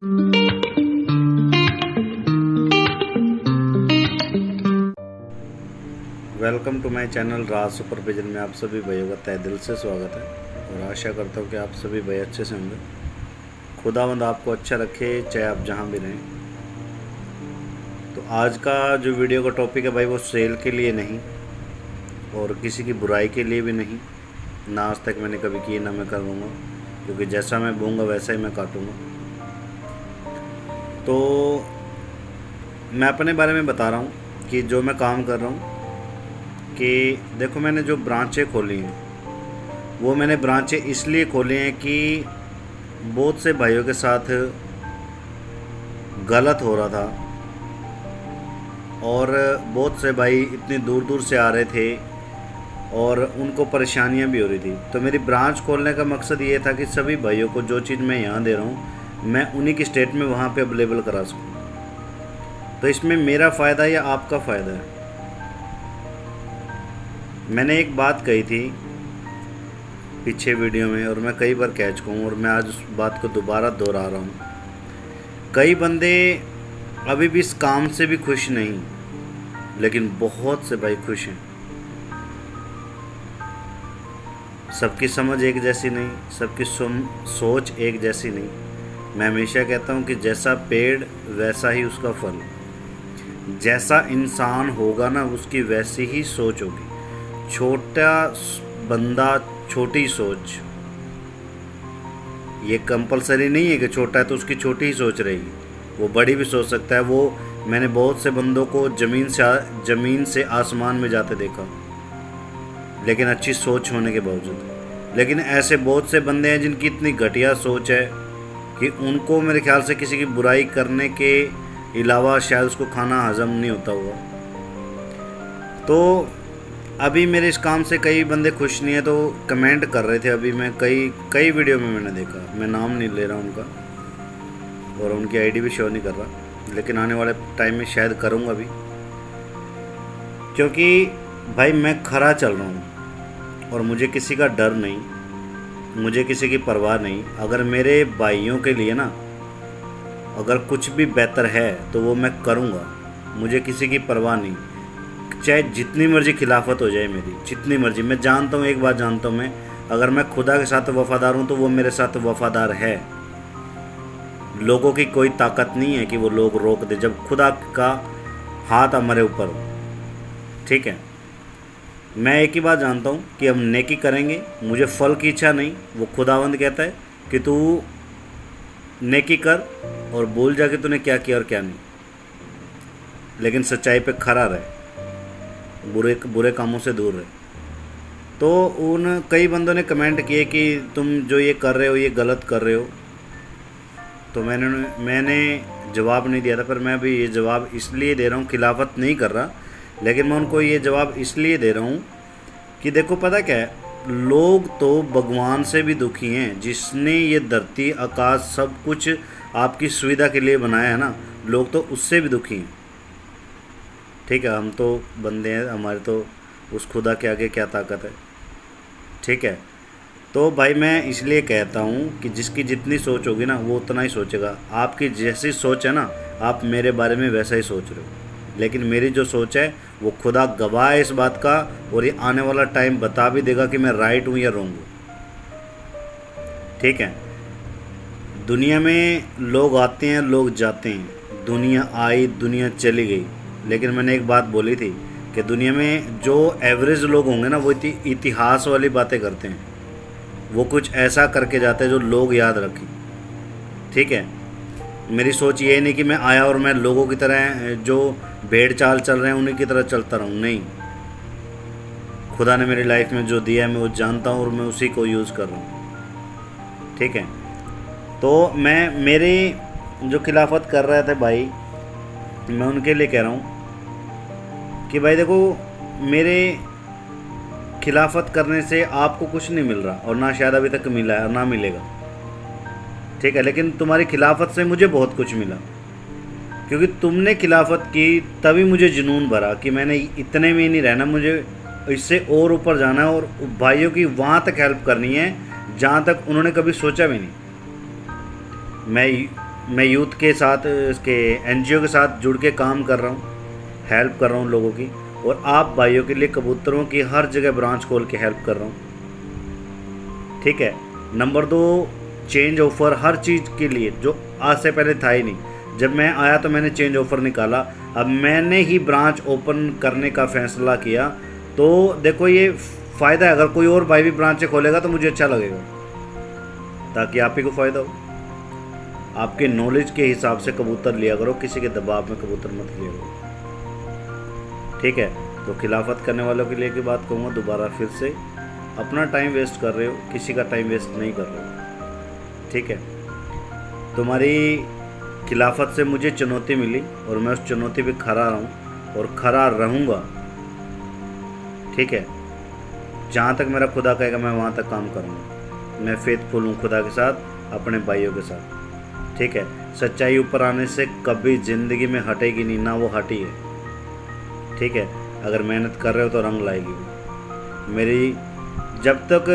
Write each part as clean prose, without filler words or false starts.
Welcome to my channel Raj supervision में आप सभी भाइयों का तहे दिल से स्वागत है और आशा करता हूँ कि आप सभी भाई अच्छे से होंगे। खुदावंद आपको अच्छा रखे चाहे आप जहाँ भी रहें। तो आज का जो वीडियो का टॉपिक है भाई वो सेल के लिए नहीं और किसी की बुराई के लिए भी नहीं, ना आज तक मैंने कभी की ना मैं करूँगा, क्योंकि जैसा मैं बोऊँगा वैसा ही मैं काटूँगा। तो मैं अपने बारे में बता रहा हूँ कि जो मैं काम कर रहा हूँ कि देखो मैंने जो ब्रांचें खोली हैं वो मैंने ब्रांचें इसलिए खोली हैं कि बहुत से भाइयों के साथ गलत हो रहा था और बहुत से भाई इतनी दूर दूर से आ रहे थे और उनको परेशानियां भी हो रही थी। तो मेरी ब्रांच खोलने का मकसद ये था कि सभी भाइयों को जो चीज़ मैं यहाँ दे रहा हूँ मैं उन्हीं की स्टेट में वहाँ पे अवेलेबल करा सकूँ। तो इसमें मेरा फ़ायदा या आपका फ़ायदा है। मैंने एक बात कही थी पीछे वीडियो में और मैं कई बार कह चुका हूँ और मैं आज उस बात को दोबारा दोहरा रहा हूँ। कई बंदे अभी भी इस काम से भी खुश नहीं, लेकिन बहुत से भाई खुश हैं। सबकी समझ एक जैसी नहीं, सबकी सोच एक जैसी नहीं। मैं हमेशा कहता हूँ कि जैसा पेड़ वैसा ही उसका फल, जैसा इंसान होगा ना उसकी वैसी ही सोच होगी। छोटा बंदा छोटी सोच, ये कंपलसरी नहीं है कि छोटा है तो उसकी छोटी ही सोच रहेगी, वो बड़ी भी सोच सकता है। वो मैंने बहुत से बंदों को ज़मीन से आसमान में जाते देखा, लेकिन अच्छी सोच होने के बावजूद। लेकिन ऐसे बहुत से बंदे हैं जिनकी इतनी घटिया सोच है कि उनको मेरे ख्याल से किसी की बुराई करने के अलावा शायद उसको खाना हजम नहीं होता हुआ। तो अभी मेरे इस काम से कई बंदे खुश नहीं है, तो कमेंट कर रहे थे। अभी मैं कई वीडियो में मैंने देखा, मैं नाम नहीं ले रहा उनका और उनकी आईडी भी शो नहीं कर रहा, लेकिन आने वाले टाइम में शायद करूँगा भी, क्योंकि भाई मैं खरा चल रहा हूँ और मुझे किसी का डर नहीं, मुझे किसी की परवाह नहीं। अगर मेरे भाइयों के लिए ना अगर कुछ भी बेहतर है तो वो मैं करूँगा, मुझे किसी की परवाह नहीं। चाहे जितनी मर्जी खिलाफत हो जाए मेरी, जितनी मर्जी। मैं जानता हूँ, एक बात जानता हूँ, मैं अगर मैं खुदा के साथ वफ़ादार हूँ तो वो मेरे साथ वफ़ादार है। लोगों की कोई ताकत नहीं है कि वो लोग रोक दे जब खुदा का हाथ हमारे ऊपर हो। ठीक है, मैं एक ही बात जानता हूँ कि हम नेकी करेंगे, मुझे फल की इच्छा नहीं। वो खुदावंद कहता है कि तू नेकी कर और भूल जा कि तूने क्या किया और क्या नहीं, लेकिन सच्चाई पे खड़ा रहे, बुरे कामों से दूर रहे। तो उन कई बंदों ने कमेंट किए कि तुम जो ये कर रहे हो ये गलत कर रहे हो। तो मैंने जवाब नहीं दिया था, पर मैं अभी ये जवाब इसलिए दे रहा हूँ, खिलाफत नहीं कर रहा, लेकिन मैं उनको ये जवाब इसलिए दे रहा हूँ कि देखो पता क्या है, लोग तो भगवान से भी दुखी हैं। जिसने ये धरती आकाश सब कुछ आपकी सुविधा के लिए बनाया है ना, लोग तो उससे भी दुखी हैं। ठीक है, हम तो बंदे हैं, हमारे तो उस खुदा के आगे क्या ताकत है। ठीक है, तो भाई मैं इसलिए कहता हूँ कि जिसकी जितनी सोच होगी ना वो उतना ही सोचेगा। आपकी जैसी सोच है ना, आप मेरे बारे में वैसा ही सोच रहे हो, लेकिन मेरी जो सोच है वो खुदा गवाह है इस बात का, और ये आने वाला टाइम बता भी देगा कि मैं राइट हूँ या रॉन्ग हूँ। ठीक है, दुनिया में लोग आते हैं लोग जाते हैं, दुनिया आई दुनिया चली गई, लेकिन मैंने एक बात बोली थी कि दुनिया में जो एवरेज लोग होंगे ना वो इतिहास वाली बातें करते हैं, वो कुछ ऐसा करके जाते हैं जो लोग याद रखें। ठीक है, मेरी सोच ये नहीं कि मैं आया और मैं लोगों की तरह जो भेड़ चाल चल रहे हैं उन्हीं की तरह चलता रहूँ, नहीं। खुदा ने मेरी लाइफ में जो दिया है मैं वो जानता हूँ और मैं उसी को यूज़ कर रहा हूँ। ठीक है, तो मैं मेरे जो खिलाफत कर रहे थे भाई, मैं उनके लिए कह रहा हूँ कि भाई देखो, मेरे खिलाफत करने से आपको कुछ नहीं मिल रहा और ना शायद अभी तक मिला है और ना मिलेगा। ठीक है, लेकिन तुम्हारी खिलाफत से मुझे बहुत कुछ मिला, क्योंकि तुमने खिलाफत की तभी मुझे जुनून भरा कि मैंने इतने में ही नहीं रहना, मुझे इससे और ऊपर जाना है और भाइयों की वहाँ तक हेल्प करनी है जहाँ तक उन्होंने कभी सोचा भी नहीं। मैं मैं यूथ के साथ इसके एनजीओ के साथ जुड़ के काम कर रहा हूँ, हेल्प कर रहा हूँ लोगों की। और आप भाइयों के लिए कबूतरों की हर जगह ब्रांच खोल के हेल्प कर रहा हूँ, ठीक है। नंबर 2, चेंज ऑफ़र हर चीज़ के लिए जो आज से पहले था ही नहीं। जब मैं आया तो मैंने चेंज ऑफ़र निकाला, अब मैंने ही ब्रांच ओपन करने का फैसला किया। तो देखो ये फ़ायदा है, अगर कोई और भाई भी ब्रांचें खोलेगा तो मुझे अच्छा लगेगा, ताकि आप ही को फ़ायदा हो। आपके नॉलेज के हिसाब से कबूतर लिया करो, किसी के दबाव में कबूतर मत लिया करो, ठीक है। तो खिलाफत करने वालों के लिए की बात कहूँगा दोबारा फिर से, अपना टाइम वेस्ट कर रहे हो, किसी का टाइम वेस्ट नहीं कर रहे हो, ठीक है। तुम्हारी खिलाफत से मुझे चुनौती मिली और मैं उस चुनौती पे खड़ा रहूँ और खड़ा रहूँगा, ठीक है। जहाँ तक मेरा खुदा कहेगा मैं वहाँ तक काम करूँगा। मैं फेथफुल हूँ खुदा के साथ, अपने भाइयों के साथ, ठीक है। सच्चाई ऊपर आने से कभी ज़िंदगी में हटेगी नहीं, ना वो हटी है, ठीक है। अगर मेहनत कर रहे हो तो रंग लाएगी वो। मेरी जब तक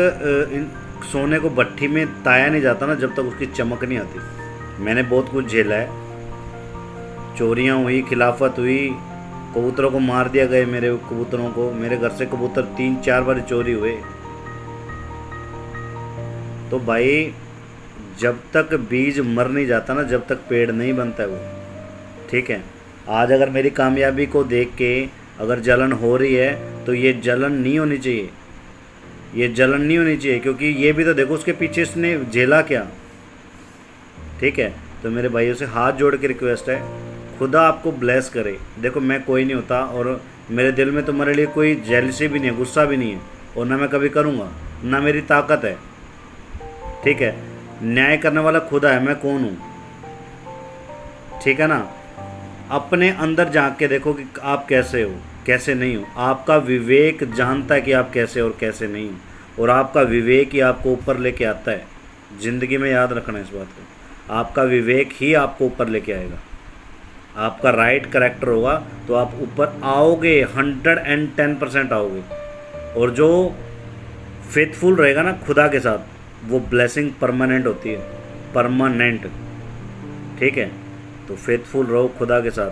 सोने को भट्ठी में ताया नहीं जाता ना, जब तक उसकी चमक नहीं आती। मैंने बहुत कुछ झेला है, चोरियाँ हुई, खिलाफत हुई, कबूतरों को मार दिया गए, मेरे कबूतरों को, मेरे घर से कबूतर 3-4 बार चोरी हुए। तो भाई जब तक बीज मर नहीं जाता ना, जब तक पेड़ नहीं बनता है वो, ठीक है। आज अगर मेरी कामयाबी को देख के अगर जलन हो रही है तो ये जलन नहीं होनी चाहिए, ये जलन नहीं होनी चाहिए, क्योंकि ये भी तो देखो उसके पीछे इसने झेला क्या, ठीक है। तो मेरे भाइयों से हाथ जोड़ के रिक्वेस्ट है, खुदा आपको ब्लेस करे। देखो मैं कोई नहीं होता और मेरे दिल में तुम्हारे लिए कोई जेलसी भी नहीं है, गुस्सा भी नहीं है, और ना मैं कभी करूँगा, ना मेरी ताकत है, ठीक है। न्याय करने वाला खुदा है, मैं कौन हूँ, ठीक है ना। अपने अंदर झांक के देखो कि आप कैसे हो, कैसे नहीं हो। आपका विवेक जानता है कि आप कैसे और कैसे नहीं हो, और आपका विवेक ही आपको ऊपर लेके आता है। ज़िंदगी में याद रखना इस बात को, आपका विवेक ही आपको ऊपर लेके आएगा। आपका राइट करैक्टर होगा तो आप ऊपर आओगे, 110% आओगे। और जो फेथफुल रहेगा ना खुदा के साथ, वो ब्लेसिंग परमानेंट होती है, परमानेंट, ठीक है। तो फेथफुल रहो खुदा के साथ।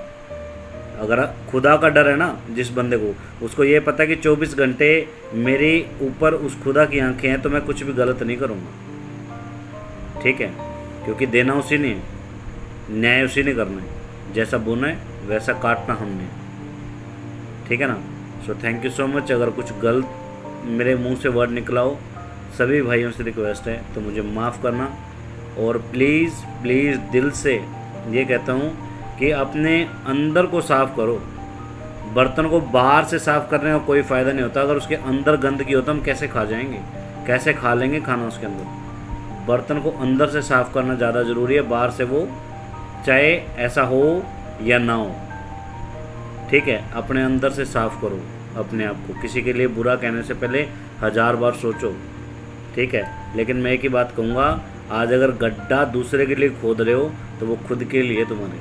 अगर खुदा का डर है ना जिस बंदे को, उसको ये पता है कि 24 घंटे मेरे ऊपर उस खुदा की आंखें हैं, तो मैं कुछ भी गलत नहीं करूँगा, ठीक है। क्योंकि देना उसी ने है, न्याय उसी ने करना है, जैसा बुना है वैसा काटना हमने, ठीक है ना। So thank you so much. अगर कुछ गलत मेरे मुंह से वर्ड निकला हो, सभी भाइयों से रिक्वेस्ट है तो मुझे माफ़ करना। और प्लीज़ प्लीज़ दिल से ये कहता हूँ कि अपने अंदर को साफ़ करो। बर्तन को बाहर से साफ़ करने का कोई फ़ायदा नहीं होता, अगर उसके अंदर गंदगी हो तो हम कैसे खा जाएंगे, कैसे खा लेंगे खाना उसके अंदर। बर्तन को अंदर से साफ़ करना ज़्यादा ज़रूरी है, बाहर से वो चाहे ऐसा हो या ना हो, ठीक है। अपने अंदर से साफ़ करो अपने आप को। किसी के लिए बुरा कहने से पहले 1000 बार सोचो, ठीक है। लेकिन मैं एक ही बात कहूँगा, आज अगर गड्ढा दूसरे के लिए खोद रहे हो तो वो खुद के लिए, तुम्हारे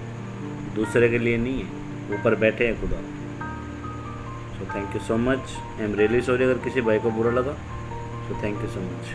दूसरे के लिए नहीं है, ऊपर बैठे हैं खुदा। So thank you so much. I am really sorry अगर किसी भाई को बुरा लगा। So thank you so much.